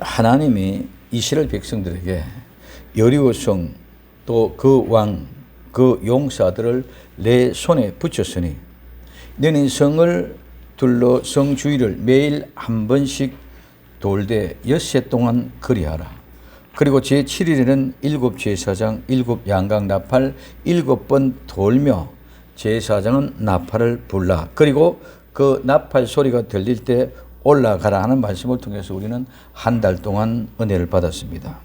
하나님이 이스라엘 백성들에게 여리고성 또 그 왕, 그 용사들을 내 손에 붙였으니 너는 성을 둘러 성 주위를 매일 한 번씩 돌되 엿새 동안 그리하라. 그리고 제7일에는 7 제사장 7 양각 나팔 7번 돌며 제사장은 나팔을 불라. 그리고 그 나팔 소리가 들릴 때 올라가라 하는 말씀을 통해서 우리는 한 달 동안 은혜를 받았습니다.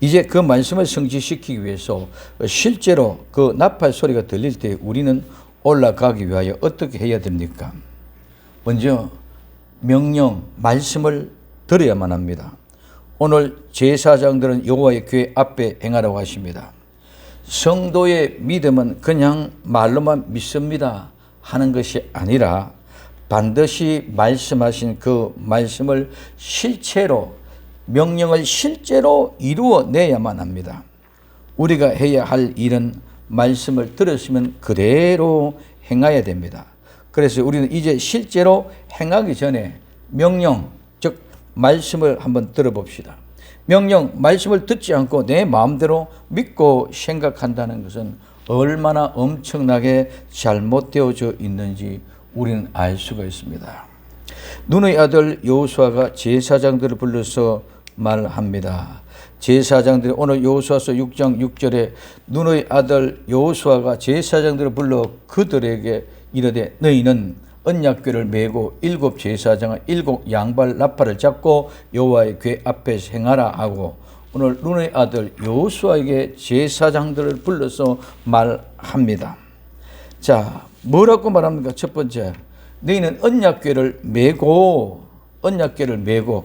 이제 그 말씀을 성취시키기 위해서 실제로 그 나팔 소리가 들릴 때 우리는 올라가기 위하여 어떻게 해야 됩니까? 먼저 명령, 말씀을 들어야만 합니다. 오늘 제사장들은 여호와의 교회 앞에 행하라고 하십니다. 성도의 믿음은 그냥 말로만 믿습니다 하는 것이 아니라 반드시 말씀하신 그 말씀을 실체로, 명령을 실제로 이루어내야만 합니다. 우리가 해야 할 일은 말씀을 들었으면 그대로 행해야 됩니다. 그래서 우리는 이제 실제로 행하기 전에 명령, 즉 말씀을 한번 들어봅시다. 명령, 말씀을 듣지 않고 내 마음대로 믿고 생각한다는 것은 얼마나 엄청나게 잘못되어져 있는지 우리는 알 수가 있습니다. 눈의 아들 여호수아가 제사장들을 불러서 말합니다. 제사장들이 오늘 여호수아서 6장 6절에 눈의 아들 여호수아가 제사장들을 불러 그들에게 이르되 너희는 언약궤를 메고 7 제사장은 7 양발 나팔을 잡고 여호와의 궤 앞에서 행하라 하고 오늘 눈의 아들 여호수아에게 제사장들을 불러서 말합니다. 자, 뭐라고 말합니까? 첫 번째, 너희는 언약궤를 메고,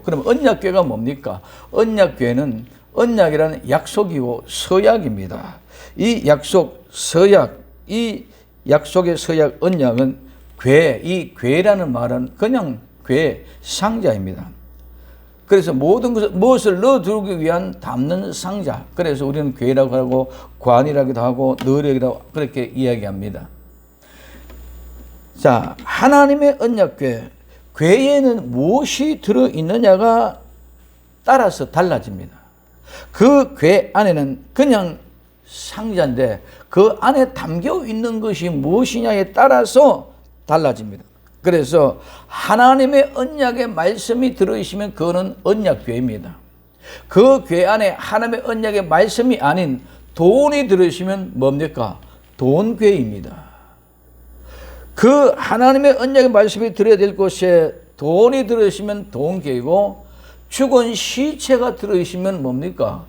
그럼 언약궤가 뭡니까? 언약궤는 언약이라는 약속이고 서약입니다. 이 약속, 서약, 이 약속의 서약, 언약은 궤, 이 궤라는 말은 그냥 궤, 상자입니다. 그래서 모든 것을, 무엇을 넣어두기 위한 담는 상자. 그래서 우리는 궤라고 하고 관이라기도 하고 너력이라고 하고 그렇게 이야기합니다. 자, 하나님의 언약궤, 궤에는 무엇이 들어있느냐가 따라서 달라집니다. 그 궤 안에는 그냥 상자인데 그 안에 담겨 있는 것이 무엇이냐에 따라서 달라집니다. 그래서 하나님의 언약의 말씀이 들어있으면 그거는 언약궤입니다. 그 궤 안에 하나님의 언약의 말씀이 아닌 돈이 들어있으면 뭡니까? 돈궤입니다. 그 하나님의 언약의 말씀이 들어야 될 곳에 돈이 들어있으면 돈궤이고 죽은 시체가 들어있으면 뭡니까?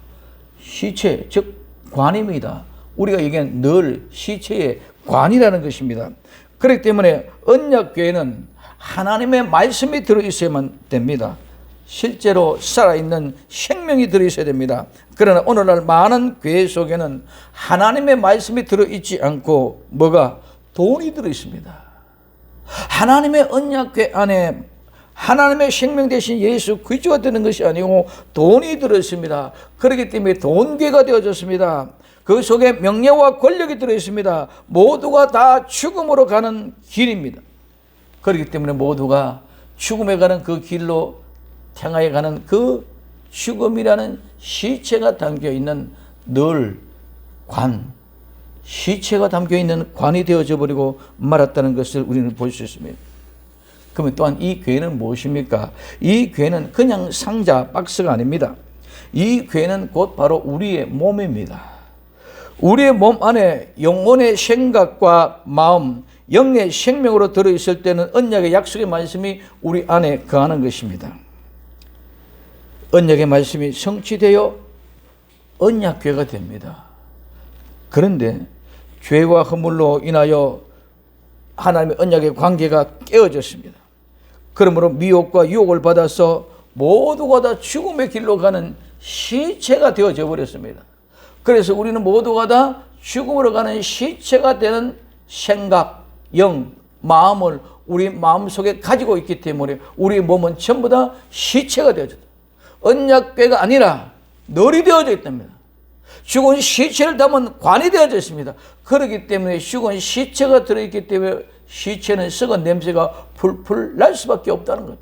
시체, 즉 관입니다. 우리가 얘기하는 늘 시체의 관이라는 것입니다. 그렇기 때문에 언약궤에는 하나님의 말씀이 들어있어야만 됩니다. 실제로 살아있는 생명이 들어있어야 됩니다. 그러나 오늘날 많은 궤 속에는 하나님의 말씀이 들어있지 않고 뭐가? 돈이 들어있습니다. 하나님의 언약궤 안에 하나님의 생명 대신 예수 그리스도가 되는 것이 아니고 돈이 들어있습니다. 그렇기 때문에 돈궤가 되어졌습니다. 그 속에 명예와 권력이 들어있습니다. 모두가 다 죽음으로 가는 길입니다. 그렇기 때문에 모두가 죽음에 가는 그 길로 향하여 가는 그 죽음이라는 시체가 담겨있는 늘 관, 시체가 담겨있는 관이 되어져 버리고 말았다는 것을 우리는 볼 수 있습니다. 그러면 또한 이 궤는 무엇입니까? 이 궤는 그냥 상자, 박스가 아닙니다. 이 궤는 곧 바로 우리의 몸입니다. 우리의 몸 안에 영혼의 생각과 마음, 영의 생명으로 들어있을 때는 언약의 약속의 말씀이 우리 안에 거하는 것입니다. 언약의 말씀이 성취되어 언약궤가 됩니다. 그런데 죄와 허물로 인하여 하나님의 언약의 관계가 깨어졌습니다. 그러므로 미혹과 유혹을 받아서 모두가 다 죽음의 길로 가는 시체가 되어져 버렸습니다. 그래서 우리는 모두가 다 죽음으로 가는 시체가 되는 생각, 영, 마음을 우리 마음속에 가지고 있기 때문에 우리 몸은 전부 다 시체가 되어졌다. 언약궤가 아니라 널이 되어져 있답니다. 죽은 시체를 담은 관이 되어져 있습니다. 그렇기 때문에 죽은 시체가 들어있기 때문에 시체는 썩은 냄새가 풀풀 날 수밖에 없다는 것.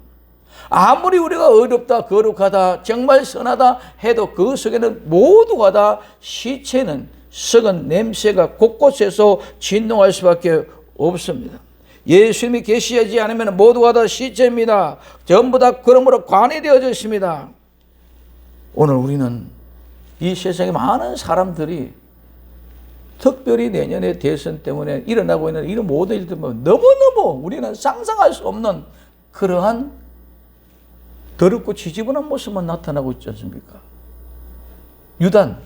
아무리 우리가 어렵다, 거룩하다, 정말 선하다 해도 그 속에는 모두가 다 시체는 썩은 냄새가 곳곳에서 진동할 수밖에 없습니다. 예수님이 계시지 않으면 모두가 다 시체입니다. 전부 다 그러므로 관이 되어져 있습니다. 오늘 우리는 이 세상에 많은 사람들이 특별히 내년에 대선 때문에 일어나고 있는 이런 모든 일들 보면 너무너무 우리는 상상할 수 없는 그러한 더럽고 지저분한 모습만 나타나고 있지 않습니까? 유단,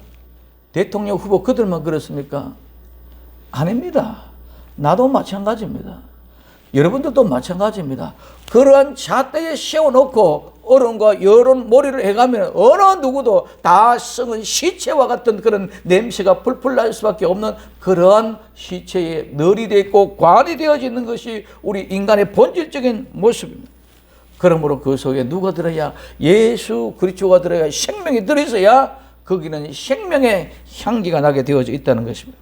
대통령 후보 그들만 그렇습니까? 아닙니다. 나도 마찬가지입니다. 여러분들도 마찬가지입니다. 그러한 잣대에 세워놓고 어른과 여론 몰이를 해가면 어느 누구도 다 썩은 시체와 같은 그런 냄새가 풀풀 날 수밖에 없는 그러한 시체에 널이 되어 있고 관이 되어지는 것이 우리 인간의 본질적인 모습입니다. 그러므로 그 속에 누가 들어야? 예수 그리스도가 들어야, 생명이 들어있어야 거기는 생명의 향기가 나게 되어져 있다는 것입니다.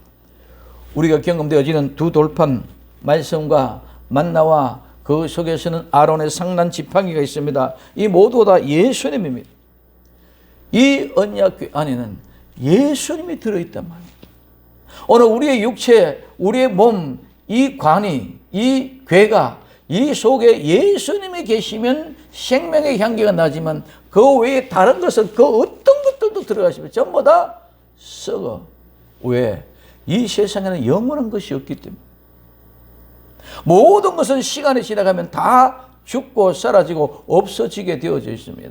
우리가 경험되어지는 두 돌판 말씀과 만나와 그 속에서는 아론의 상난 지팡이가 있습니다. 이 모두 다 예수님입니다. 이 언약궤 안에는 예수님이 들어있단 말입니다. 오늘 우리의 육체, 우리의 몸, 이 관이, 이 궤가 이 속에 예수님이 계시면 생명의 향기가 나지만 그 외에 다른 것은 그 어떤 것들도 들어가시면 전부 다 썩어. 왜? 이 세상에는 영원한 것이 없기 때문에. 모든 것은 시간이 지나가면 다 죽고 사라지고 없어지게 되어져 있습니다.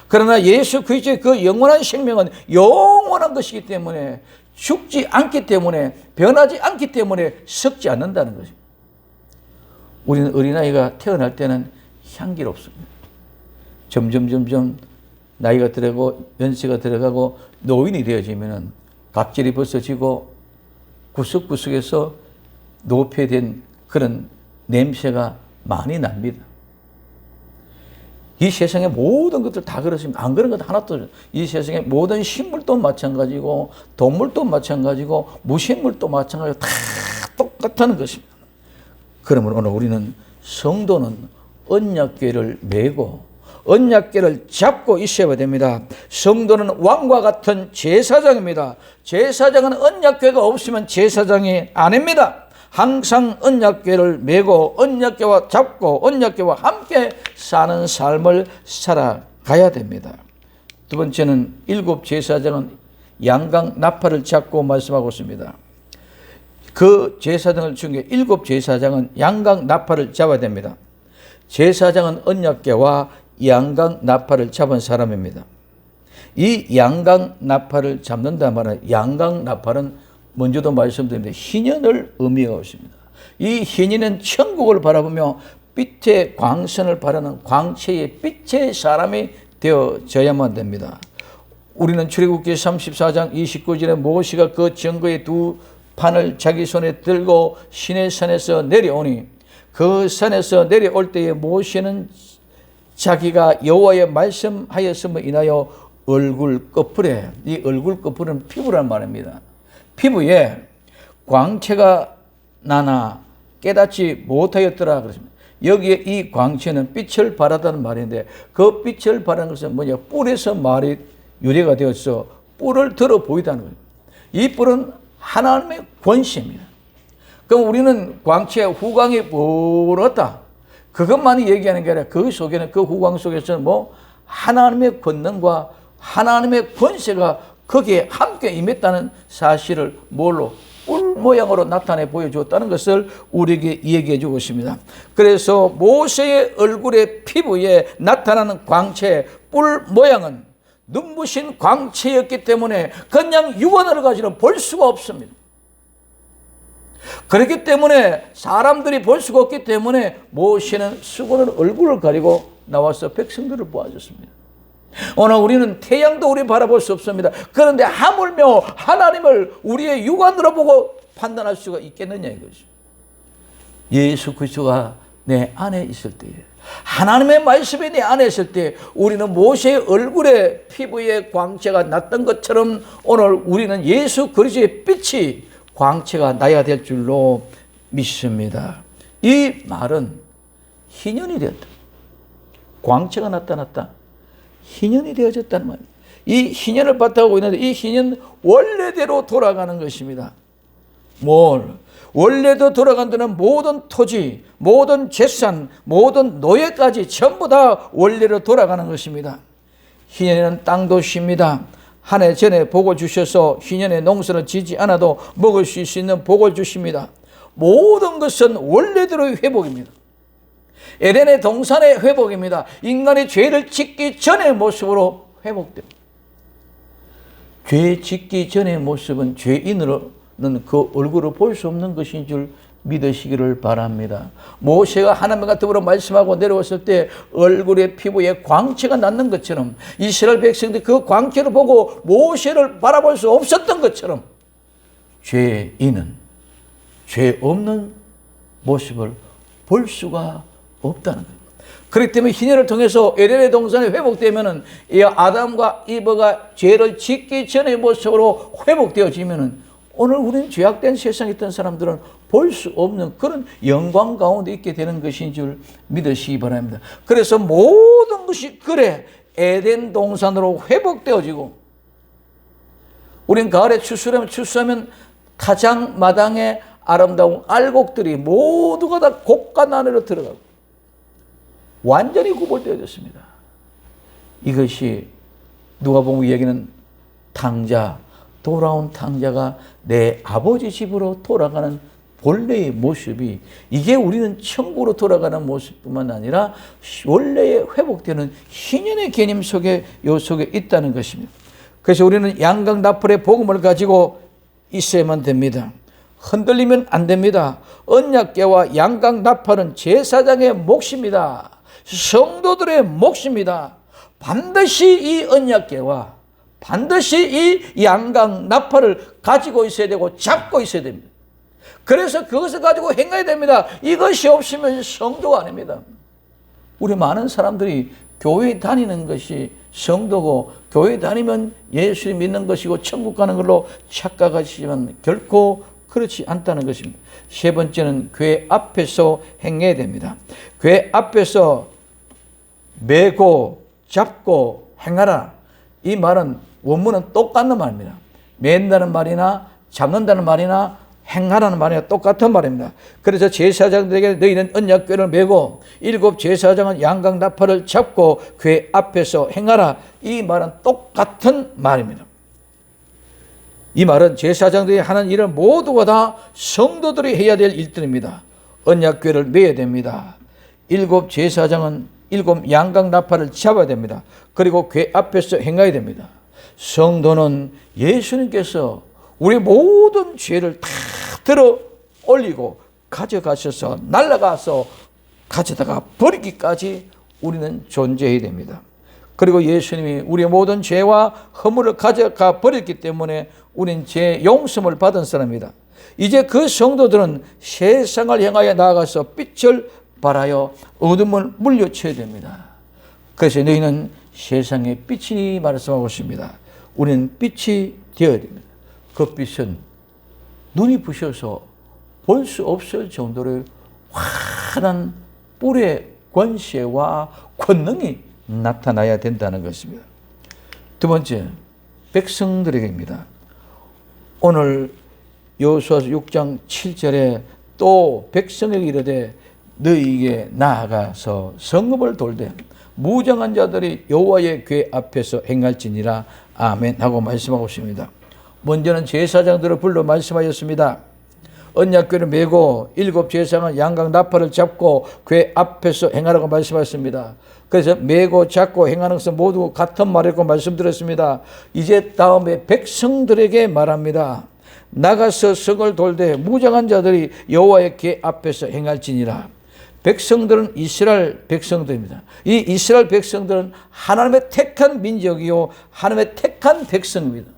그러나 예수 그리스도의 그 영원한 생명은 영원한 것이기 때문에 죽지 않기 때문에 변하지 않기 때문에 썩지 않는다는 것입니다. 우리는 어린아이가 태어날 때는 향기롭습니다. 점점 나이가 들어가고 연세가 들어가고 노인이 되어지면 각질이 벗어지고 구석구석에서 노폐된 그런 냄새가 많이 납니다. 이 세상의 모든 것들 다 그렇습니다. 안 그런 것 하나도. 이 세상의 모든 식물도 마찬가지고 동물도 마찬가지고 무생물도 마찬가지고 다 똑같다는 것입니다. 그러면 오늘 우리는 성도는 언약궤를 메고 언약궤를 잡고 있어야 됩니다. 성도는 왕과 같은 제사장입니다. 제사장은 언약궤가 없으면 제사장이 아닙니다. 항상 언약궤를 메고 언약궤와 잡고 언약궤와 함께 사는 삶을 살아가야 됩니다. 두 번째는 일곱 제사장은 양강 나팔을 잡고 말씀하고 있습니다. 그 제사장을 중에 일곱 제사장은 양강 나팔을 잡아야 됩니다. 제사장은 언약궤와 양강 나팔을 잡은 사람입니다. 이 양강 나팔을 잡는다 말은 양강 나팔은 먼저도 말씀드렸는데 희년을 의미하고 있습니다. 이 희년은 천국을 바라보며 빛의 광선을 바라는 광채의 빛의 사람이 되어져야만 됩니다. 우리는 출애굽기 34장 29절에 모세가 그 증거의 두 판을 자기 손에 들고 시내산에서 내려오니 그 산에서 내려올 때에 모세는 자기가 여호와의 말씀하였음을 인하여 얼굴 꺼풀에, 이 얼굴 꺼풀은 피부란 말입니다. 피부에 광채가 나나 깨닫지 못하였더라 그랬습니다. 여기에 이 광채는 빛을 발하다는 말인데 그 빛을 발하는 것은 뭐냐? 뿔에서 말이 유래가 되어서 뿔을 들어 보이다는 거예요. 이 뿔은 하나님의 권세입니다. 그럼 우리는 광채 후광이 불었다. 그것만이 얘기하는 게 아니라 그 속에는 그 후광 속에서는 뭐 하나님의 권능과 하나님의 권세가 거기에 함께 임했다는 사실을 뭘로? 뿔 모양으로 나타내 보여주었다는 것을 우리에게 얘기해 주고 있습니다. 그래서 모세의 얼굴의 피부에 나타나는 광채, 뿔 모양은 눈부신 광채였기 때문에 그냥 육안으로 가지고는 볼 수가 없습니다. 그렇기 때문에 사람들이 볼 수가 없기 때문에 모세는 수건으로 얼굴을 가리고 나와서 백성들을 보아줬습니다. 오늘 우리는 태양도 우리 바라볼 수 없습니다. 그런데 하물며 하나님을 우리의 육안으로 보고 판단할 수가 있겠느냐 이거죠. 예수 그리스도가 내 안에 있을 때에, 하나님의 말씀이 내 안에 있을 때 우리는 모세의 얼굴에 피부에 광채가 났던 것처럼 오늘 우리는 예수 그리스도의 빛이 광채가 나야 될 줄로 믿습니다. 이 말은 희년이 되었다. 광채가 나타났다. 희년이 되어졌다는 말입니다. 이 희년을 바탕하고 있는데 이 희년 원래대로 돌아가는 것입니다. 원래도 돌아간다는 모든 토지, 모든 재산, 모든 노예까지 전부 다 원래로 돌아가는 것입니다. 희년에는 땅도 쉽니다. 한 해 전에 복을 주셔서 희년에 농사를 지지 않아도 먹을 수 있는 복을 주십니다. 모든 것은 원래대로의 회복입니다. 에덴의 동산의 회복입니다. 인간이 죄를 짓기 전의 모습으로 회복됩니다. 죄 짓기 전의 모습은 죄인으로는 그 얼굴을 볼 수 없는 것인 줄 믿으시기를 바랍니다. 모세가 하나님과 더불어 말씀하고 내려왔을 때 얼굴에 피부에 광채가 났는 것처럼 이스라엘 백성들이 그 광채를 보고 모세를 바라볼 수 없었던 것처럼 죄인은 죄 없는 모습을 볼 수가 없다는 거예요. 그렇기 때문에 희년을 통해서 에덴의 동산이 회복되면은 이 아담과 이브가 죄를 짓기 전의 모습으로 회복되어지면은 오늘 우리는 죄악된 세상에 있던 사람들은 볼 수 없는 그런 영광 가운데 있게 되는 것인 줄 믿으시기 바랍니다. 그래서 모든 것이 그래 에덴 동산으로 회복되어지고 우린 가을에 추수하면 타장 마당에 아름다운 알곡들이 모두가 다 곡간 안으로 들어가고 완전히 구bol되어졌습니다. 이것이 누가복음 이야기는 탕자, 돌아온 탕자가 내 아버지 집으로 돌아가는 본래의 모습이 이게 우리는 천국으로 돌아가는 모습뿐만 아니라 원래의 회복되는 희년의 개념 속에 요 속에 있다는 것입니다. 그래서 우리는 양강나팔의 복음을 가지고 있어야만 됩니다. 흔들리면 안 됩니다. 언약궤와 양강나팔은 제사장의 몫입니다. 성도들의 몫입니다. 반드시 이 언약궤와 반드시 이 양강나팔을 가지고 있어야 되고 잡고 있어야 됩니다. 그래서 그것을 가지고 행해야 됩니다. 이것이 없으면 성도가 아닙니다. 우리 많은 사람들이 교회 다니는 것이 성도고 교회 다니면 예수를 믿는 것이고 천국 가는 걸로 착각하시지만 결코 그렇지 않다는 것입니다. 세 번째는 교회 앞에서 행해야 됩니다. 교회 앞에서 메고 잡고 행하라. 이 말은 원문은 똑같은 말입니다. 맨다는 말이나 잡는다는 말이나 행하라는 말이나 똑같은 말입니다. 그래서 제사장들에게 너희는 언약궤를 메고 7 제사장은 양강나팔을 잡고 교회 앞에서 행하라. 이 말은 똑같은 말입니다. 이 말은 제사장들이 하는 일은 모두가 다 성도들이 해야 될 일들입니다. 언약궤를 메야 됩니다. 7 제사장은 7 양강나팔을 잡아야 됩니다. 그리고 궤 앞에서 행해야 됩니다. 성도는 예수님께서 우리 모든 죄를 다 들어 올리고 가져가셔서 날아가서 가져다가 버리기까지 우리는 존재해야 됩니다. 그리고 예수님이 우리의 모든 죄와 허물을 가져가 버렸기 때문에 우린 죄 용서를 받은 사람입니다. 이제 그 성도들은 세상을 향하여 나아가서 빛을 발하여 어둠을 물리쳐야 됩니다. 그래서 너희는 세상의 빛이니 말씀하고 있습니다. 우리는 빛이 되어야 됩니다. 그 빛은 눈이 부셔서 볼 수 없을 정도로 환한 뿔의 권세와 권능이 나타나야 된다는 것입니다. 두 번째, 백성들에게입니다. 오늘 여호수아서 6장 7절에 또 백성에게 이르되 너희에게 나아가서 성읍을 돌되 무정한 자들이 여호와의 궤 앞에서 행할지니라. 아멘 하고 말씀하고 있습니다. 먼저는 제사장들을 불러 말씀하셨습니다. 언약궤를 메고 7 제사장은 양강나팔을 잡고 궤 앞에서 행하라고 말씀하셨습니다. 그래서 메고 잡고 행하는 것은 모두 같은 말이라고 말씀드렸습니다. 이제 다음에 백성들에게 말합니다. 나가서 성을 돌되 무장한 자들이 여호와의 궤 앞에서 행할지니라. 백성들은 이스라엘 백성들입니다. 이 이스라엘 백성들은 하나님의 택한 민족이요 하나님의 택한 백성입니다.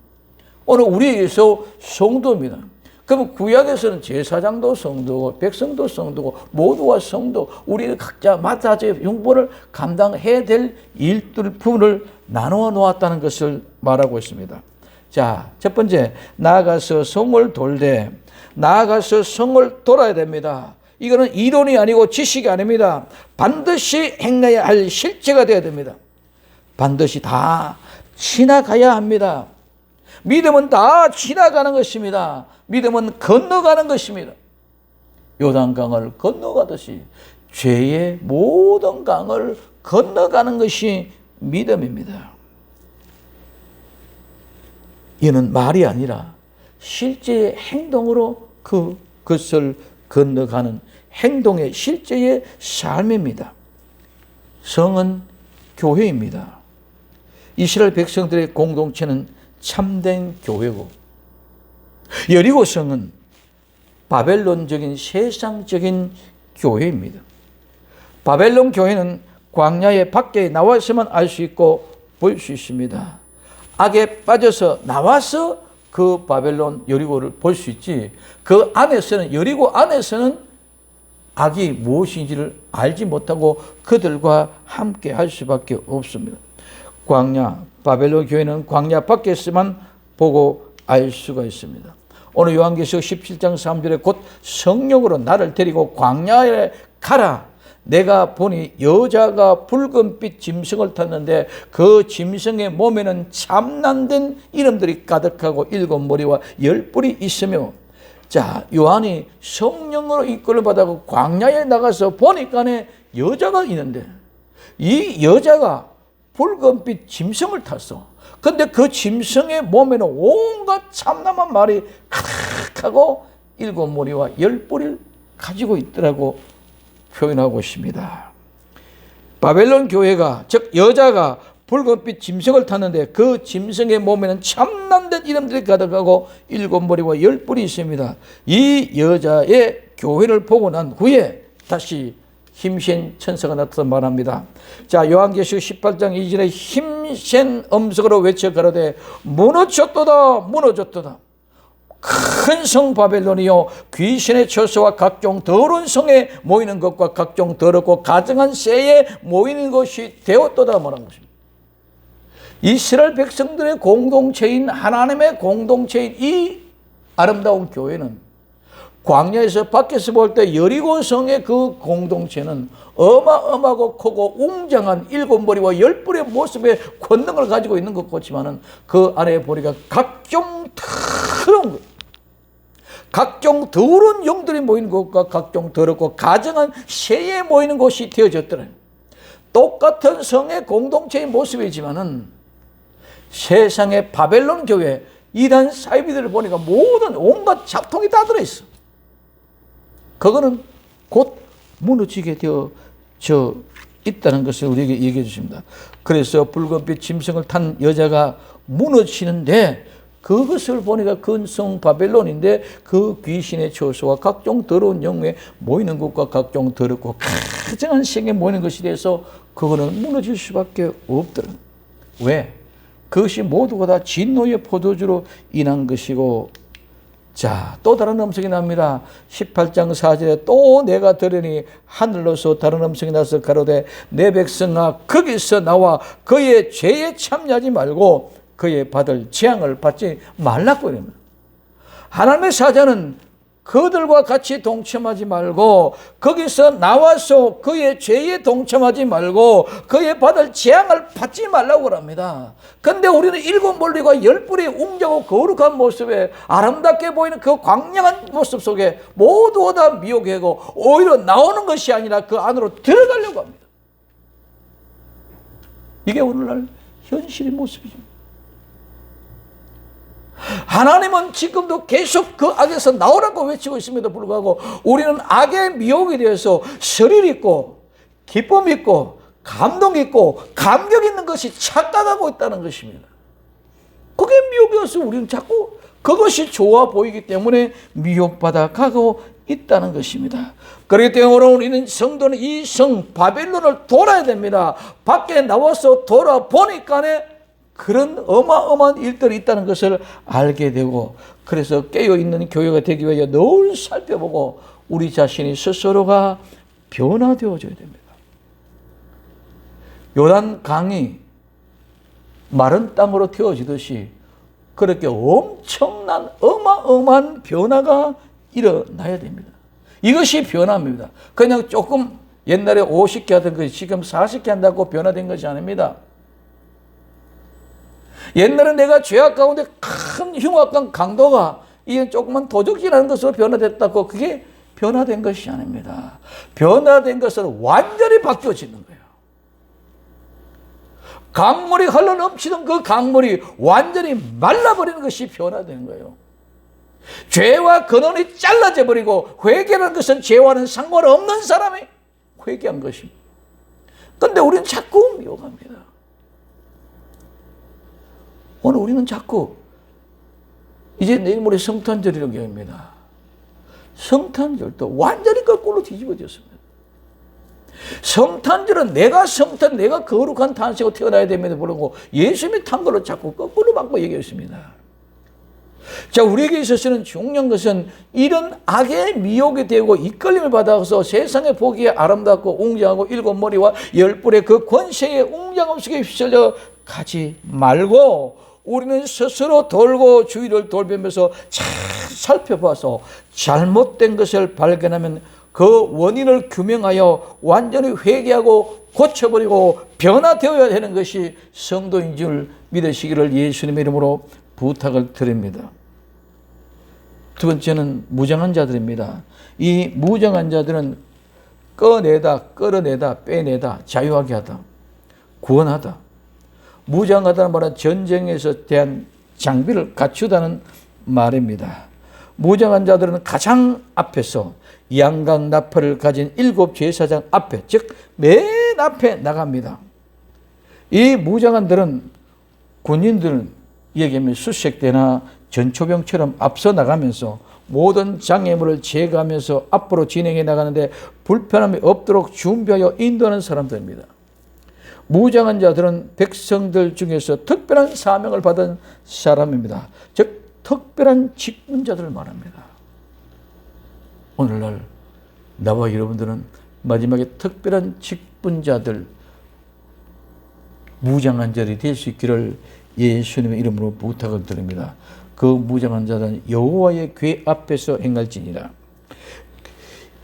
오늘 우리에게서 성도입니다. 그럼 구약에서는 제사장도 성도고 백성도 성도고 모두가 성도, 우리는 각자 맡아져야 흉보를 감당해야 될 일들 부분을 나누어 놓았다는 것을 말하고 있습니다. 자, 첫 번째, 나아가서 성을 돌되 나아가서 성을 돌아야 됩니다. 이거는 이론이 아니고 지식이 아닙니다. 반드시 행해야 할 실제가 되어야 됩니다. 반드시 다 지나가야 합니다. 믿음은 다 지나가는 것입니다. 믿음은 건너가는 것입니다. 요단강을 건너가듯이 죄의 모든 강을 건너가는 것이 믿음입니다. 이는 말이 아니라 실제의 행동으로 그것을 건너가는 행동의 실제의 삶입니다. 성은 교회입니다. 이스라엘 백성들의 공동체는 참된 교회고, 여리고성은 바벨론적인 세상적인 교회입니다. 바벨론 교회는 광야의 밖에 나와서만 알 수 있고 볼 수 있습니다. 악에 빠져서 나와서 그 바벨론 여리고를 볼 수 있지, 그 안에서는, 여리고 안에서는 악이 무엇인지를 알지 못하고 그들과 함께 할 수밖에 없습니다. 광야, 바벨론 교회는 광야 밖에서만 보고 알 수가 있습니다. 오늘 요한계시록 17장 3절에 곧 성령으로 나를 데리고 광야에 가라. 내가 보니 여자가 붉은빛 짐승을 탔는데 그 짐승의 몸에는 참난된 이름들이 가득하고 7머리와 10뿔이 있으며, 자, 요한이 성령으로 이끌어 받아서 광야에 나가서 보니까네 여자가 있는데, 이 여자가 붉은빛 짐승을 탔어. 근데 그 짐승의 몸에는 온갖 참남한 말이 가득하고 7머리와 10뿔을 가지고 있더라고 표현하고 있습니다. 바벨론 교회가, 즉 여자가 붉은빛 짐승을 탔는데 그 짐승의 몸에는 참남된 이름들이 가득하고 7머리와 10뿔이 있습니다. 이 여자의 교회를 보고 난 후에 다시 힘센 천사가 나타나서 말합니다. 자, 요한계시록 18장 2절에 힘센 음성으로 외쳐 가로되 무너졌도다 무너졌도다. 큰 성 바벨론이요, 귀신의 처소와 각종 더러운 성에 모이는 것과 각종 더럽고 가증한 새에 모이는 것이 되었도다 말한 것입니다. 이스라엘 백성들의 공동체인, 하나님의 공동체인 이 아름다운 교회는 광야에서 밖에서 볼 때 여리고성의 그 공동체는 어마어마하고 크고 웅장한 7머리와 10뿔의 모습의 권능을 가지고 있는 것 같지만은 그 안에 보니까 각종 더러운 것, 각종 더러운 영들이 모이는 것과 각종 더럽고 가증한 새에 모이는 곳이 되어졌더라. 똑같은 성의 공동체의 모습이지만은 세상의 바벨론 교회 이단 사이비들을 보니까 모든 온갖 잡통이 다 들어있어. 그거는 곧 무너지게 되어져 있다는 것을 우리에게 얘기해 주십니다. 그래서 붉은빛 짐승을 탄 여자가 무너지는데 그것을 보니까 근성 바벨론인데 그 귀신의 처소와 각종 더러운 영에 모이는 것과 각종 더럽고 가증한 생에 모이는 것이 돼서 그거는 무너질 수밖에 없더라. 왜? 그것이 모두가 다 진노의 포도주로 인한 것이고, 자, 또 다른 음성이 납니다. 18장 4절에 또 내가 들으니 하늘로서 다른 음성이 나서 가로되 내 백성아 거기서 나와 그의 죄에 참여하지 말고 그의 받을 재앙을 받지 말라고 이럽니다. 하나님의 사자는 그들과 같이 동참하지 말고 거기서 나와서 그의 죄에 동참하지 말고 그의 받을 재앙을 받지 말라고 합니다. 그런데 우리는 7머리와 10뿔이 웅장하고 거룩한 모습에 아름답게 보이는 그 광량한 모습 속에 모두가 다 미혹하고 오히려 나오는 것이 아니라 그 안으로 들어가려고 합니다. 이게 오늘날 현실의 모습이죠. 하나님은 지금도 계속 그 악에서 나오라고 외치고 있음에도 불구하고 우리는 악의 미혹이 되어서 스릴 있고 기쁨 있고 감동 있고 감격 있는 것이 착각하고 있다는 것입니다. 그게 미혹이어서 우리는 자꾸 그것이 좋아 보이기 때문에 미혹받아 가고 있다는 것입니다. 그렇기 때문에 우리는 성도는 이 성 바벨론을 돌아야 됩니다. 밖에 나와서 돌아보니까 그런 어마어마한 일들이 있다는 것을 알게 되고, 그래서 깨어있는 교회가 되기 위해 늘 살펴보고 우리 자신이 스스로가 변화되어져야 됩니다. 요단 강이 마른 땅으로 튀어지듯이 그렇게 엄청난 어마어마한 변화가 일어나야 됩니다. 이것이 변화입니다. 그냥 조금 옛날에 50개 하던 것이 지금 40개 한다고 변화된 것이 아닙니다. 옛날에 내가 죄악 가운데 큰 흉악한 강도가 이게 조그만 도적질하는 것으로 변화됐다고 그게 변화된 것이 아닙니다. 변화된 것은 완전히 바뀌어지는 거예요. 강물이 흘러 넘치던 그 강물이 완전히 말라버리는 것이 변화되는 거예요. 죄와 근원이 잘라져 버리고 회개라는 것은 죄와는 상관없는 사람이 회개한 것입니다. 그런데 우리는 자꾸 미혹합니다. 오늘 우리는 자꾸 이제 내일 모레 성탄절이라고 합니다. 성탄절도 완전히 거꾸로 뒤집어졌습니다. 성탄절은 내가 거룩한 탄생으로 태어나야 됩니다. 그러고 예수님이 탄 걸로 자꾸 거꾸로 바꿔 얘기했습니다. 자, 우리에게 있어서는 중요한 것은 이런 악의 미혹이 되고 이끌림을 받아서 세상에 보기에 아름답고 웅장하고 일곱 머리와 열 뿔의 그 권세의 웅장함 속에 휩쓸려 가지 말고 우리는 스스로 돌고 주위를 돌면서 잘 살펴봐서 잘못된 것을 발견하면 그 원인을 규명하여 완전히 회개하고 고쳐버리고 변화되어야 되는 것이 성도인 줄 믿으시기를 예수님의 이름으로 부탁을 드립니다. 두 번째는 무장한 자들입니다. 이 무장한 자들은 꺼내다, 끌어내다, 빼내다, 자유하게 하다, 구원하다. 무장하다는 말은 전쟁에서 대한 장비를 갖추다는 말입니다. 무장한 자들은 가장 앞에서 양각 나팔을 가진 7 제사장 앞에, 즉 맨 앞에 나갑니다. 이 무장한들은 군인들은 얘기하면 수색대나 전초병처럼 앞서 나가면서 모든 장애물을 제거하면서 앞으로 진행해 나가는데 불편함이 없도록 준비하여 인도하는 사람들입니다. 무장한 자들은 백성들 중에서 특별한 사명을 받은 사람입니다. 즉 특별한 직분자들을 말합니다. 오늘날 나와 여러분들은 마지막에 특별한 직분자들, 무장한 자들이 될 수 있기를 예수님의 이름으로 부탁을 드립니다. 그 무장한 자들은 여호와의 궤 앞에서 행할지니라.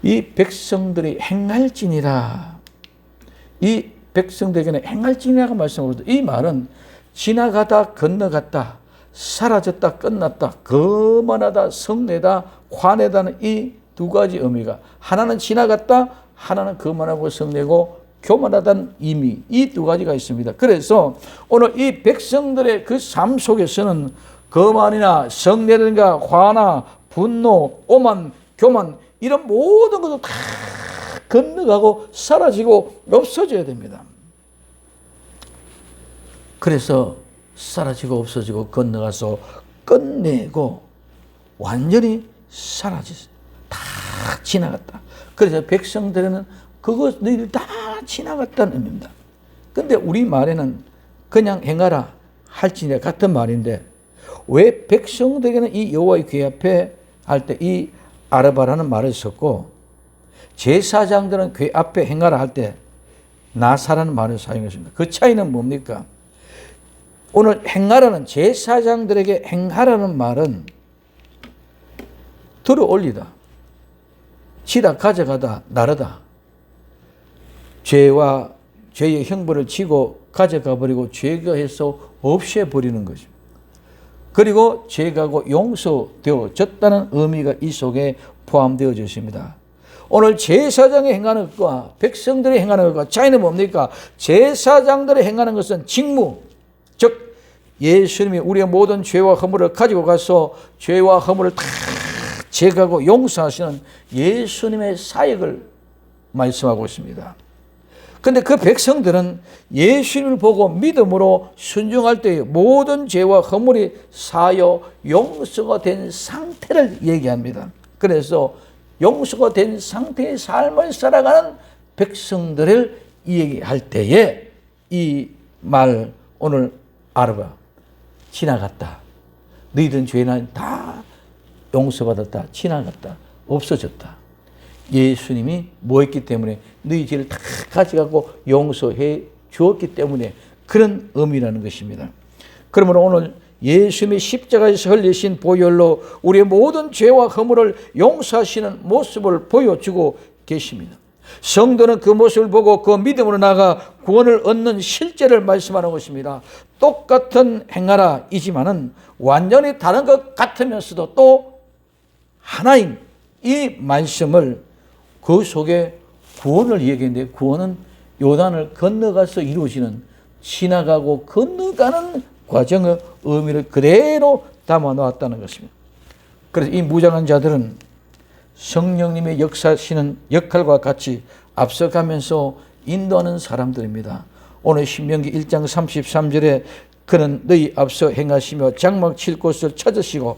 이 백성들이 행할지니라. 이 백성들에게는 행할지니라고 말씀하거든요. 이 말은 지나가다, 건너갔다, 사라졌다, 끝났다, 거만하다, 성내다, 화내다는 이 두 가지 의미가, 하나는 지나갔다, 하나는 거만하고 성내고 교만하다는 의미, 이 두 가지가 있습니다. 그래서 오늘 이 백성들의 그 삶 속에서는 거만이나 성내든가 화나 분노, 오만, 교만 이런 모든 것도 다 건너가고 사라지고 없어져야 됩니다. 그래서 사라지고 없어지고 건너가서 끝내고 완전히 사라졌어요. 다 지나갔다. 그래서 백성들은 그거 너희들 다 지나갔다는 의미입니다. 근데 우리 말에는 그냥 행하라 할지니라 같은 말인데 왜 백성들에게는 이 여호와의 궤 앞에 할 때 이 아르바라는 말을 썼고 제사장들은 궤 앞에 행하라 할 때 나사라는 말을 사용했습니다. 그 차이는 뭡니까? 오늘 행하라는, 제사장들에게 행하라는 말은 들어 올리다, 치다, 가져가다, 나르다, 죄와 죄의 형벌을 지고 가져가 버리고 죄가해서 없애버리는 것입니다. 그리고 죄가고 용서되어졌다는 의미가 이 속에 포함되어져 있습니다. 오늘 제사장이 행하는 것과 백성들이 행하는 것과 차이는 뭡니까? 제사장들이 행하는 것은 직무, 즉 예수님이 우리의 모든 죄와 허물을 가지고 가서 죄와 허물을 다 제거하고 용서하시는 예수님의 사역을 말씀하고 있습니다. 그런데 그 백성들은 예수님을 보고 믿음으로 순종할 때에 모든 죄와 허물이 사여 용서가 된 상태를 얘기합니다. 그래서 용서가 된 상태의 삶을 살아가는 백성들을 얘기할 때에 이 말 오늘 아르바, 지나갔다, 너희들은 죄는 다 용서받았다, 지나갔다, 없어졌다. 예수님이 뭐 했기 때문에 너희 죄를 다 가져가고 용서해 주었기 때문에 그런 의미라는 것입니다. 그러므로 오늘 예수님이 십자가에서 흘리신 보혈로 우리의 모든 죄와 허물을 용서하시는 모습을 보여주고 계십니다. 성도는 그 모습을 보고 그 믿음으로 나가 구원을 얻는 실제를 말씀하는 것입니다. 똑같은 행하라 이지만은 완전히 다른 것 같으면서도 또 하나인 이 말씀을 그 속에 구원을 얘기했는데, 구원은 요단을 건너가서 이루어지는, 지나가고 건너가는 과정의 의미를 그대로 담아 놓았다는 것입니다. 그래서 이 무장한 자들은 성령님의 역사하시는 역할과 같이 앞서가면서 인도하는 사람들입니다. 오늘 신명기 1장 33절에 그는 너희 앞서 행하시며 장막 칠 곳을 찾으시고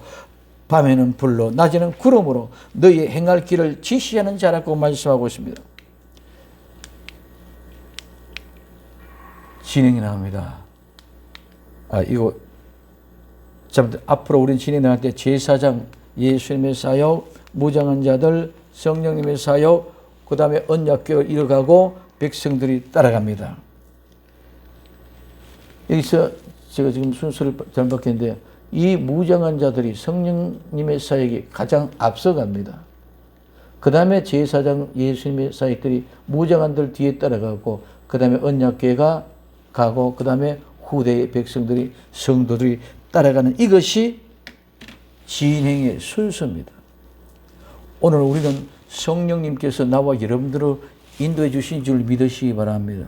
밤에는 불로 낮에는 구름으로 너희 행할 길을 지시하는 자라고 말씀하고 있습니다. 진행이 나옵니다. 이거 앞으로 우리는 진행이 나갈 때 제사장, 예수님의 사역, 무장한 자들, 성령님의 사역, 그 다음에 언약궤를 이어가고 백성들이 따라갑니다. 여기서 제가 지금 순서를 잘못 바뀌었는데, 이 무장한 자들이 성령님의 사역이 가장 앞서갑니다. 그 다음에 제사장, 예수님의 사역들이 무장한들 뒤에 따라가고, 그 다음에 언약궤가 가고, 그 다음에 후대의 백성들이, 성도들이 따라가는, 이것이 진행의 순서입니다. 오늘 우리는 성령님께서 나와 여러분들을 인도해 주신 줄 믿으시기 바랍니다.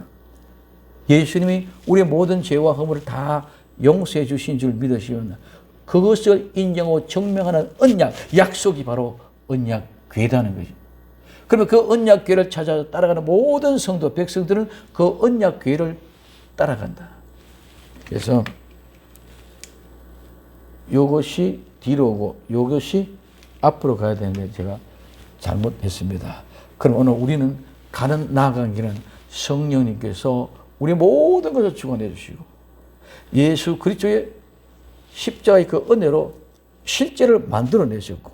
예수님이 우리의 모든 죄와 허물을 다 용서해 주신 줄 믿으시기 바랍니다. 그것을 인정하고 증명하는 언약, 약속이 바로 언약궤라는 것입니다. 그러면 그 언약궤를 찾아 따라가는 모든 성도, 백성들은 그 언약궤를 따라간다. 그래서 이것이 뒤로 오고 이것이 앞으로 가야 되는데 제가 잘못했습니다. 그럼 오늘 우리는 나아가는 길은 성령님께서 우리 모든 것을 주관해 주시고 예수 그리스도의 십자가의 그 은혜로 실제를 만들어내셨고,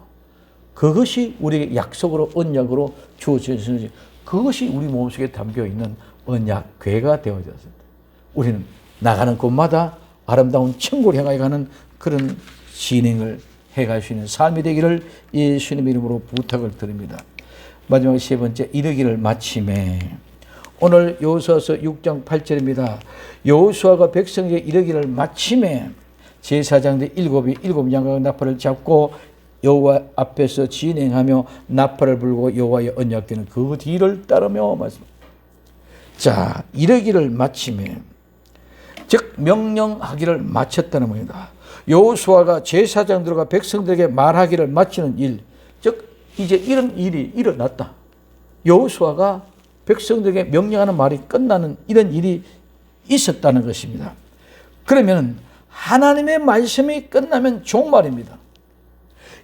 그것이 우리에게 약속으로 언약으로 주어졌습니다. 그것이 우리 몸속에 담겨있는 언약궤가 되어졌습니다. 우리는 나가는 곳마다 아름다운 천국을 향하여 가는 그런 진행을 해갈 수 있는 삶이 되기를 예수님 이름으로 부탁을 드립니다. 마지막 세 번째, 이르기를 마침에. 오늘 여호수아서 6장 8절입니다. 여호수아가 백성에게 이르기를 마침에 제사장들 일곱 양과 나팔을 잡고 여호와 앞에서 진행하며 나팔을 불고 여호와의 언약궤는 그 뒤를 따르며 말씀합니다. 자, 이르기를 마침에, 즉 명령하기를 마쳤다는 겁니다. 여호수아가 제사장들과 백성들에게 말하기를 마치는 일, 즉 이제 이런 일이 일어났다. 여호수아가 백성들에게 명령하는 말이 끝나는 이런 일이 있었다는 것입니다. 그러면 하나님의 말씀이 끝나면 종말입니다.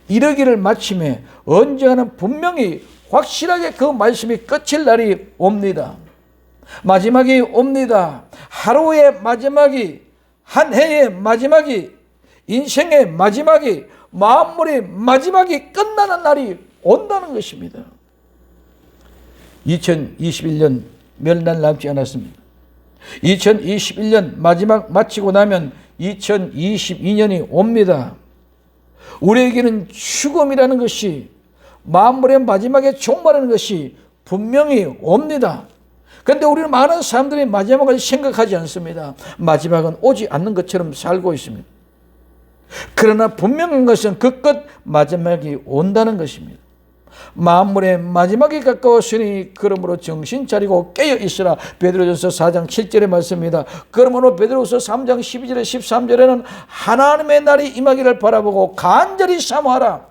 이러기를 마침에 언젠가는 분명히 확실하게 그 말씀이 끝일 날이 옵니다. 마지막이 옵니다. 하루의 마지막이, 한 해의 마지막이, 인생의 마지막이, 만물의 마지막이 끝나는 날이 온다는 것입니다. 2021년 몇 날 남지 않았습니다. 2021년 마지막 마치고 나면 2022년이 옵니다. 우리에게는 죽음이라는 것이, 만물의 마지막에 종말하는 것이 분명히 옵니다. 그런데 우리는 많은 사람들이 마지막을 생각하지 않습니다. 마지막은 오지 않는 것처럼 살고 있습니다. 그러나 분명한 것은 그 끝 마지막이 온다는 것입니다. 만물의 마지막이 가까웠으니 그러므로 정신 차리고 깨어 있으라. 베드로전서 4장 7절의 말씀입니다. 그러므로 베드로전서 3장 12절에 13절에는 하나님의 날이 임하기를 바라보고 간절히 사모하라.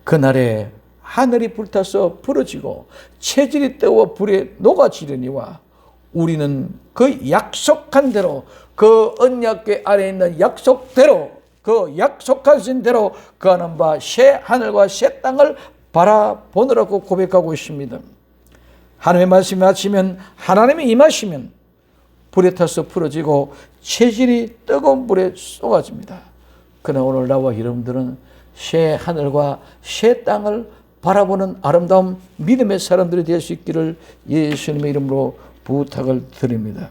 그날에 하늘이 불타서 부러지고 체질이 뜨거워 불에 녹아지려니와 우리는 그 약속한 대로, 그 언약궤 아래에 있는 약속대로, 그 약속하신 대로 그하는 바 새 하늘과 새 땅을 바라보느라고 고백하고 있습니다. 하나님의 말씀이 마치면, 하나님이 임하시면 불에 타서 풀어지고 체질이 뜨거운 불에 쏟아집니다. 그러나 오늘 나와 여러분들은 새 하늘과 새 땅을 바라보는 아름다운 믿음의 사람들이 될 수 있기를 예수님의 이름으로 부탁을 드립니다.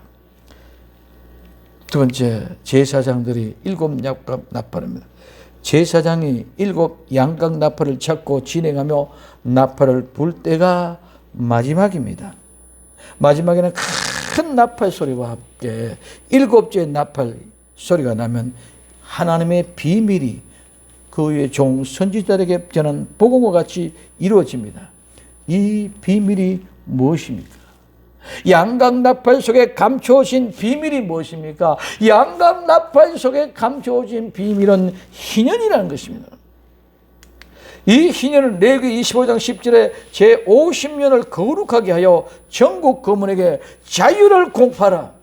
두 번째, 제사장들이 7 양각 나팔입니다. 제사장이 7 양각 나팔을 잡고 진행하며 나팔을 불 때가 마지막입니다. 마지막에는 큰 나팔 소리와 함께 7째 나팔 소리가 나면 하나님의 비밀이 그의 종 선지자들에게 전한 복음과 같이 이루어집니다. 이 비밀이 무엇입니까? 양각 나팔 속에 감춰진 비밀이 무엇입니까? 양각 나팔 속에 감춰진 비밀은 희년이라는 것입니다. 이 희년은 레위기 25장 10절에 제50년을 거룩하게 하여 전국 거문에게 자유를 공포하라.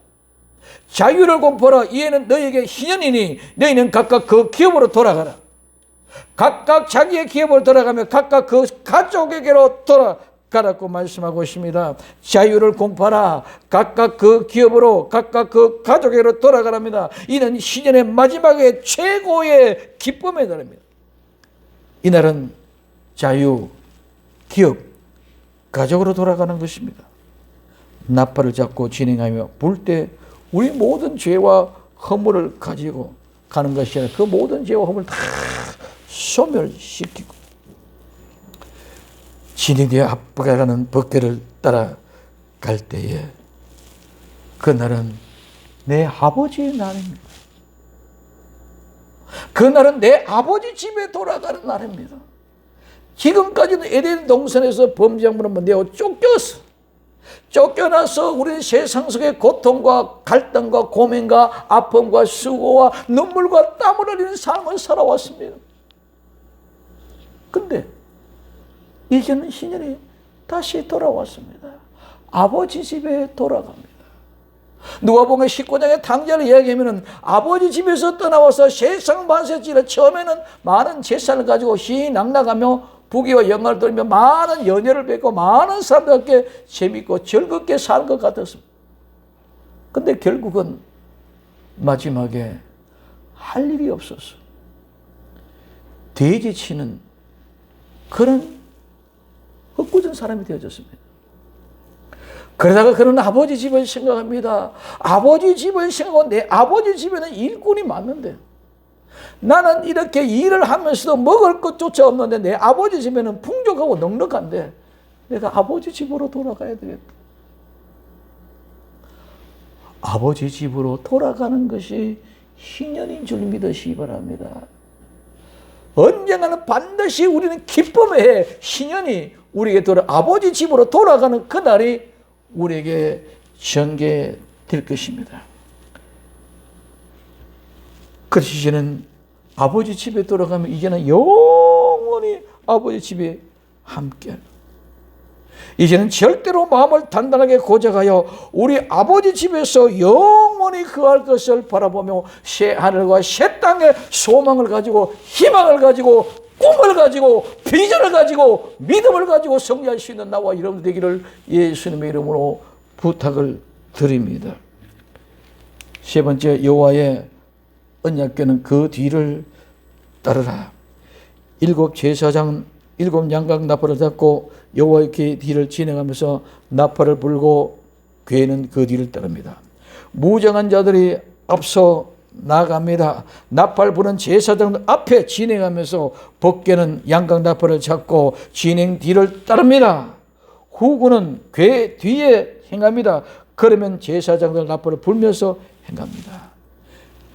자유를 공포하라. 이에는 너희에게 희년이니 너희는 각각 그 기업으로 돌아가라. 각각 자기의 기업으로 돌아가며 각각 그 가족에게로 돌아가라고 말씀하고 있습니다. 자유를 공포하라. 각각 그 기업으로 각각 그 가족에게로 돌아가랍니다. 이는 희년의 마지막에 최고의 기쁨의 날입니다. 이날은 자유, 기업, 가족으로 돌아가는 것입니다. 나팔을 잡고 진행하며 불 때 우리 모든 죄와 허물을 가지고 가는 것이 아니라 그 모든 죄와 허물을 다 소멸시키고 진리의 앞가라는 법궤를 따라갈 때에 그날은 내 아버지의 날입니다. 그날은 내 아버지 집에 돌아가는 날입니다. 지금까지는 에덴 동산에서 범죄함으로 내어 쫓겨나서 우리는 세상 속의 고통과 갈등과 고민과 아픔과 수고와 눈물과 땀을 흘리는 삶을 살아왔습니다. 근데 이제는 희년이 다시 돌아왔습니다. 아버지 집에 돌아갑니다. 누가복음 19장의 탕자를 이야기하면 아버지 집에서 떠나와서 세상 만세지를 처음에는 많은 재산을 가지고 희낙낙하며 부귀와 영광을 돌며 많은 연애를 뵙고 많은 사람들께 재밌고 즐겁게 사는 것 같았습니다. 근데 결국은 마지막에 할 일이 없어서 돼지치는 그런 헛구전 사람이 되어졌습니다. 그러다가 그는 아버지 집을 생각합니다. 아버지 집을 생각하고 내 아버지 집에는 일꾼이 많는데 나는 이렇게 일을 하면서도 먹을 것조차 없는데 내 아버지 집에는 풍족하고 넉넉한데 내가 아버지 집으로 돌아가야 되겠다. 아버지 집으로 돌아가는 것이 희년인 줄 믿으시기 바랍니다. 언젠가는 반드시 우리는 기쁨의 해 희년이 우리에게 아버지 집으로 돌아가는 그날이 우리에게 전개될 것입니다. 그래서 이제는 아버지 집에 돌아가면 이제는 영원히 아버지 집에 함께 이제는 절대로 마음을 단단하게 고정하여 우리 아버지 집에서 영원히 거할 것을 바라보며 새 하늘과 새 땅의 소망을 가지고 희망을 가지고 꿈을 가지고 비전을 가지고 믿음을 가지고 승리할 수 있는 나와 여러분 되기를 예수님의 이름으로 부탁을 드립니다. 세 번째, 여호와의 언약궤는 그 뒤를 따르라. 7 제사장 7 양각 나팔을 잡고 여호와의 궤 뒤를 진행하면서 나팔을 불고 궤는 그 뒤를 따릅니다. 무장한 자들이 앞서 나갑니다. 나팔 부는 제사장들 앞에 진행하면서 법궤는 양각 나팔을 잡고 진행 뒤를 따릅니다. 후군은 궤 뒤에 행합니다. 그러면 제사장들 나팔을 불면서 행합니다.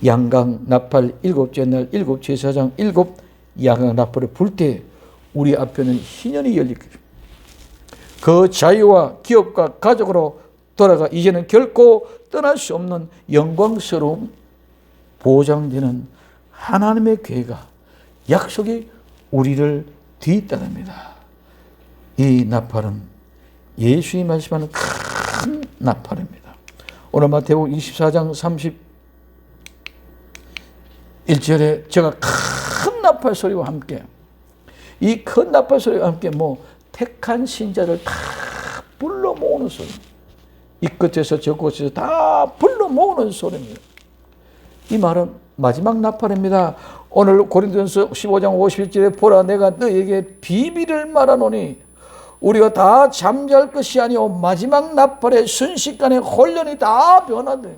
양각 나팔 7째 날 7 제사장 7 양각 나팔을 불 때 우리 앞에는 희년이 열릴 것입니다. 그 자유와 기업과 가족으로 돌아가 이제는 결코 떠날 수 없는 영광스러움 보장되는 하나님의 궤가 약속이 우리를 뒤따릅니다. 이 나팔은 예수님이 말씀하는 큰 나팔입니다. 오늘 마태복음 24장 31절에 제가 큰 나팔 소리와 함께 이 큰 나팔 소리와 함께 택한 신자를 다 불러 모으는 소리, 이 끝에서 저 끝에서 다 불러 모으는 소리입니다. 이 말은 마지막 나팔입니다. 오늘 고린도전서 15장 51절에 보라 내가 너에게 비밀을 말하노니 우리가 다 잠잘 것이 아니오 마지막 나팔의 순식간에 혼련이 다 변화돼.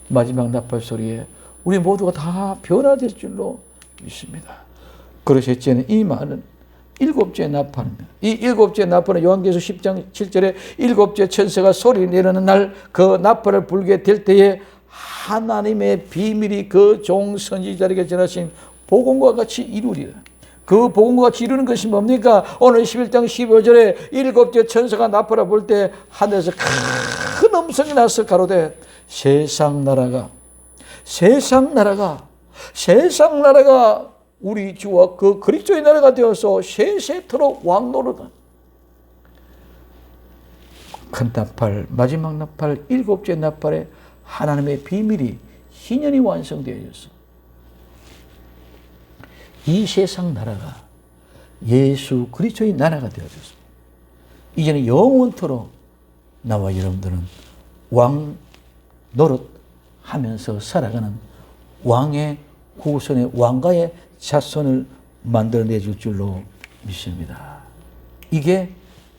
마지막 나팔 소리에 우리 모두가 다 변화될 줄로 믿습니다. 그러셨지는 이 말은 일곱째 나팔입니다. 이 일곱째 나팔은 요한계시록 10장 7절에 일곱째 천사가 소리 내려는 날 그 나팔을 불게 될 때에 하나님의 비밀이 그 종 선지자에게 전하신 복음과 같이 이루리라. 그 복음과 같이 이루는 것이 뭡니까? 오늘 11장 15절에 일곱째 천사가 나팔을 불 때 하늘에서 큰 음성이 나서 가로되 세상 나라가 우리 주와 그 그리스도의 나라가 되어서 세세토록 왕노릇한 큰 나팔, 마지막 나팔, 일곱째 나팔에 하나님의 비밀이 희년이 완성되어졌어. 이 세상 나라가 예수 그리스도의 나라가 되어졌습니다. 이제는 영원토록 나와 여러분들은 왕 노릇하면서 살아가는 왕의 후손의 왕가의 자손을 만들어내줄 줄로 믿습니다. 이게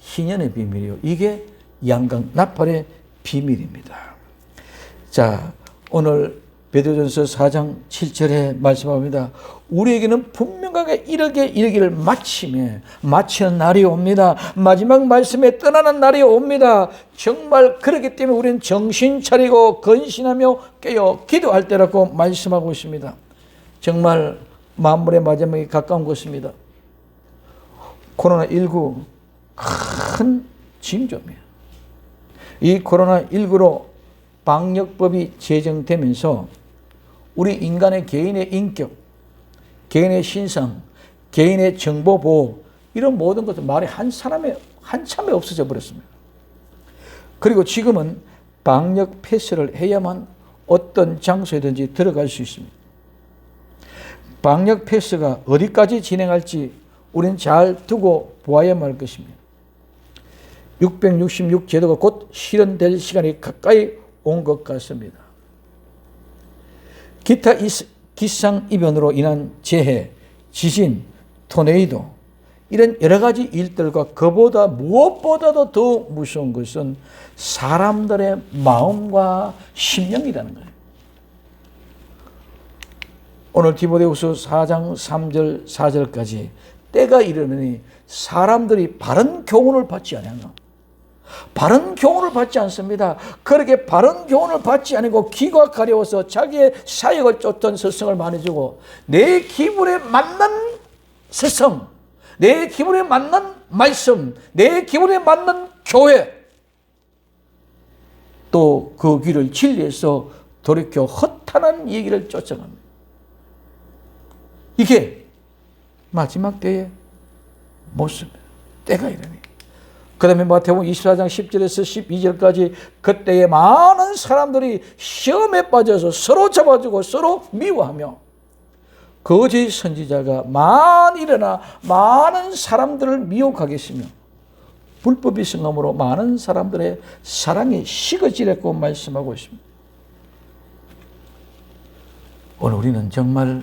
희년의 비밀이요. 이게 양강 나팔의 비밀입니다. 자, 오늘 베드로전서 4장 7절에 말씀합니다. 우리에게는 분명하게 이르기를 마치는 날이 옵니다. 마지막 말씀에 떠나는 날이 옵니다. 정말 그렇기 때문에 우리는 정신 차리고 근신하며 깨어 기도할 때라고 말씀하고 있습니다. 정말 만물의 마지막이 가까운 것입니다. 코로나19 큰 징조입니다. 이 코로나19로 방역법이 제정되면서 우리 인간의 개인의 인격, 개인의 신상, 개인의 정보보호 이런 모든 것들 말이 한참에 없어져 버렸습니다. 그리고 지금은 방역 패스를 해야만 어떤 장소에든지 들어갈 수 있습니다. 방역 패스가 어디까지 진행할지 우리는 잘 두고 보아야만 할 것입니다. 666 제도가 곧 실현될 시간이 가까이 온 것 같습니다. 기타 기상이변으로 인한 재해, 지진, 토네이도 이런 여러 가지 일들과 그보다 무엇보다도 더 무서운 것은 사람들의 마음과 심령이라는 거예요. 오늘 디모데후서 4장 3절 4절까지 때가 이르느니 사람들이 바른 교훈을 받지 아니하나. 바른 교훈을 받지 않습니다. 그렇게 바른 교훈을 받지 않고 귀가 가려워서 자기의 사역을 쫓던 스승을 많이 주고 내 기분에 맞는 스승, 내 기분에 맞는 말씀, 내 기분에 맞는 교회 또 그 귀를 진리에서 돌이켜 허탄한 얘기를 쫓아갑니다. 이게 마지막 때의 모습입니다. 때가 이르니. 그 다음에 마태복음 24장 10절에서 12절까지 그때에 많은 사람들이 시험에 빠져서 서로 잡아주고 서로 미워하며 거짓 선지자가 많이 일어나 많은 사람들을 미혹하겠으며 불법이 성함으로 많은 사람들의 사랑이 식어지려고 말씀하고 있습니다. 오늘 우리는 정말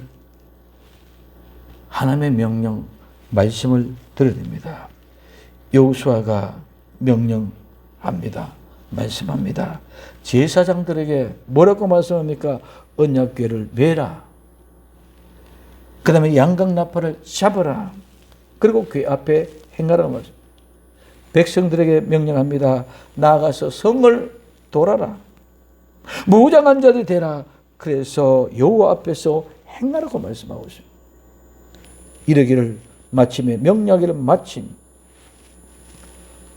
하나님의 명령, 말씀을 들어야 됩니다. 여호수아가 명령합니다. 말씀합니다. 제사장들에게 뭐라고 말씀합니까? 언약궤를 메라. 그 다음에 양강나팔을 잡아라. 그리고 궤 앞에 행하라고 말씀. 백성들에게 명령합니다. 나아가서 성을 돌아라. 무장한 자들이 되라. 그래서 여호와 앞에서 행하라고 말씀하고 있습니다. 이러기를 마침에 명령하기를 마침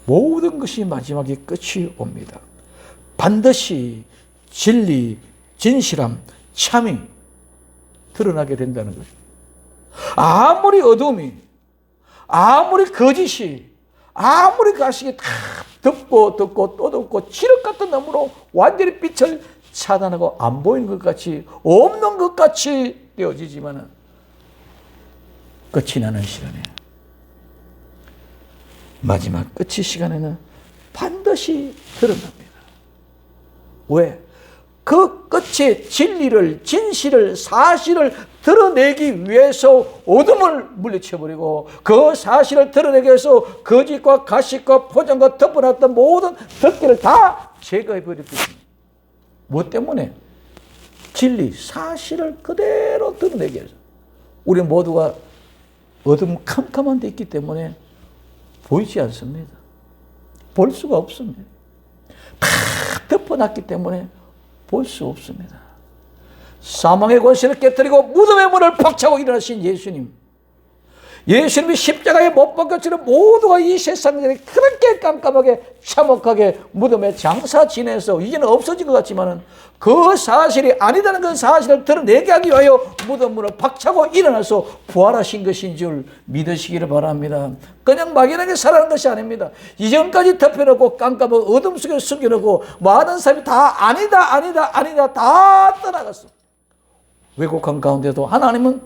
모든 것이 마지막에 끝이 옵니다. 반드시 진리, 진실함, 참이 드러나게 된다는 것입니다. 아무리 어둠이, 아무리 거짓이, 아무리 가식이 다 덮고 또 덮고 칠흑 같은 나무로 완전히 빛을 차단하고 안 보이는 것 같이 없는 것 같이 되어지지만은 끝이 나는 시간에 마지막 끝의 시간에는 반드시 드러납니다. 왜? 그 끝에 진리를, 진실을, 사실을 드러내기 위해서 어둠을 물리쳐버리고 그 사실을 드러내기 위해서 거짓과 가식과 포장과 덮어놨던 모든 덮개를 다 제거해버렸거든요. 뭐 때문에? 진리, 사실을 그대로 드러내기 위해서. 우리 모두가 어둠 캄캄한 데 있기 때문에 보이지 않습니다. 볼 수가 없습니다. 다 덮어놨기 때문에 볼 수 없습니다. 사망의 권세를 깨뜨리고 무덤의 문을 박차고 일어나신 예수님. 예수님이 십자가에 못 박혔지만 모두가 이 세상에 그렇게 깜깜하게 참혹하게 무덤에 장사 지내서 이제는 없어진 것 같지만 그 사실이 아니다는 그 사실을 드러내게 하기 위하여 무덤 문을 박차고 일어나서 부활하신 것인 줄 믿으시기를 바랍니다. 그냥 막연하게 살아가는 것이 아닙니다. 이전까지 덮여놓고 깜깜하고 어둠 속에 숨겨놓고 많은 사람이 다 아니다 다 떠나갔어. 왜곡한 가운데도 하나님은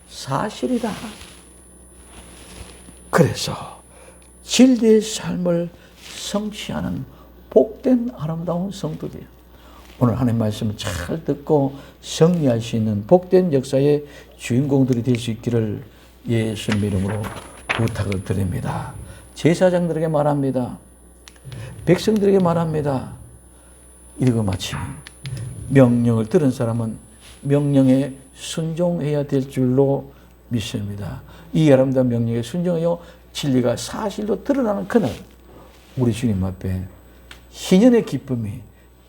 사실이다. 그래서 진리의 삶을 성취하는 복된 아름다운 성도들이에요. 오늘 하나님의 말씀을 잘 듣고 승리할 수 있는 복된 역사의 주인공들이 될 수 있기를 예수님 이름으로 부탁을 드립니다. 제사장들에게 말합니다. 백성들에게 말합니다. 이러고 마치 명령을 들은 사람은 명령에 순종해야 될 줄로 믿습니다. 이 아름다운 명령에 순종하여 진리가 사실로 드러나는 그날 우리 주님 앞에 희년의 기쁨이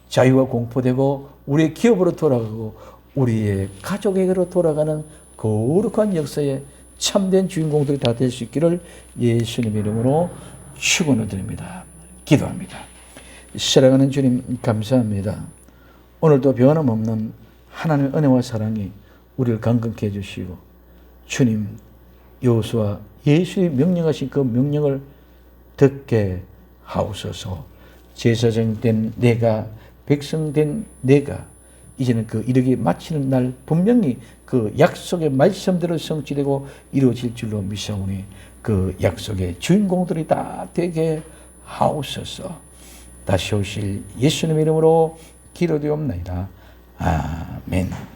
자유와 공포되고 우리의 기업으로 돌아가고 우리의 가족에게로 돌아가는 거룩한 역사의 참된 주인공들이 다 될 수 있기를 예수님 이름으로 축원을 드립니다. 기도합니다. 사랑하는 주님 감사합니다. 오늘도 변함없는 하나님의 은혜와 사랑이 우리를 강건케 해주시고 주님 여호수아 예수의 명령하신 그 명령을 듣게 하옵소서. 제사장 된 내가 백성 된 내가 이제는 그 이르기 마치는 날 분명히 그 약속의 말씀대로 성취되고 이루어질 줄로 믿사오니 그 약속의 주인공들이 다 되게 하옵소서. 다시 오실 예수님 이름으로 기도되옵나이다. 아멘.